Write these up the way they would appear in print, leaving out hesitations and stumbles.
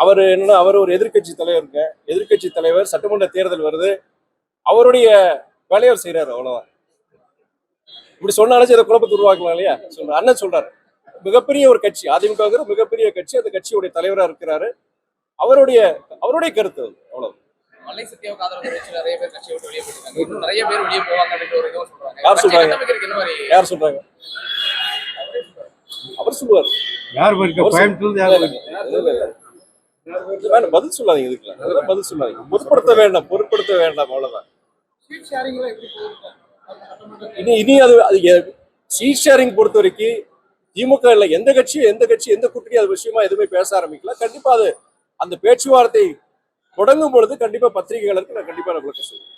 அவர் என்னன்னா, அவர் ஒரு எதிர்கட்சி தலைவருங்க. எதிர்கட்சி தலைவர், சட்டமன்ற தேர்தல் வருது, அவருடைய வேலையை அவர் செய்யறாரு, அவ்வளவுதான். இப்படி சொன்னாலும் இதை குழப்பத்தை உருவாக்கலாம் இல்லையா? அண்ணன் சொல்றாரு, மிகப்பெரிய ஒரு கட்சி அதிமுக, மிகப்பெரிய கட்சி, அந்த கட்சியுடைய தலைவரா இருக்கிறாரு, அவருடைய கருத்து அவ்வளவு. மல்லை சத்யாவுக்கு ஆதரவு தெரிவிச்சு நிறைய பேர் கட்சியை விட்டு வெளியே போயிட்டாங்க. இன்னும் நிறைய பேர் வெளியே போவாங்க அப்படின்ற ஒரு இதுவும் சொல்றாங்க. யார் சொல்றாங்க? யார் சொல்றாங்க? அவர் சொல்லுவார். யார் பதில் சொல்லாதீங்க, இதுக்கெல்லாம் அதெல்லாம் பதில் சொல்லாதீங்க. பொருட்படுத்த வேண்டாம் அவ்வளவுதான். இனி அது சீட் ஷேரிங் பொறுத்த வரைக்கும் திமுக இல்ல, எந்த கட்சி எந்த கூட்டணி அது விஷயமா எதுவுமே பேச ஆரம்பிக்கல. கண்டிப்பா அது அந்த பேச்சுவார்த்தை தொடங்கும் பொழுது கண்டிப்பா பத்திரிகைகளுக்கு நான் கண்டிப்பா விளக்க சொல்லுவேன்.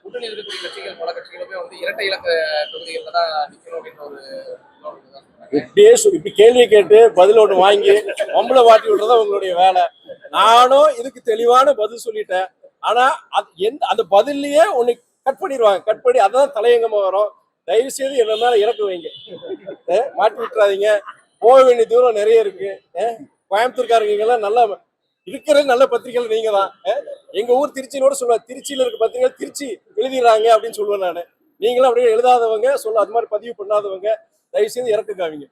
கூட்டணி இருக்கக்கூடிய கட்சிகள் பல கட்சிகளுமே வந்து இரட்டை இலக்க தொகுதிகளில் தான் நிற்கணும் அப்படின்ற ஒரு இப்படி கேள்வியை கேட்டு பதில் ஒன்று வாங்கி மம்பளை வாட்டி விடுறதா உங்களுடைய வேலை. நானும் இதுக்கு தெளிவான பதில் சொல்லிட்டேன். ஆனா அந்த பதிலையே ஒன்னு கட் பண்ணிடுவாங்க. கட் பண்ணி அதான் தலையங்கமா வரும். தயவு செய்து என்ன மேல இறக்கு வைங்க, மாட்டி விட்டுறாதீங்க. போக வேண்டிய தூரம் நிறைய இருக்கு. கோயம்புத்தூர்காரங்க நல்லா இருக்கிற நல்ல பத்திரிகைகள் நீங்க தான். எங்க ஊர் திருச்சியிலோட சொல்லுவேன், திருச்சியில இருக்க பத்திரிகை திருச்சி எழுதிடுறாங்க அப்படின்னு சொல்லுவேன் நான். நீங்களும் அப்படியே எழுதாதவங்க அது மாதிரி பதிவு பண்ணாதவங்க தயவு செய்து இறக்கு காமிங்க.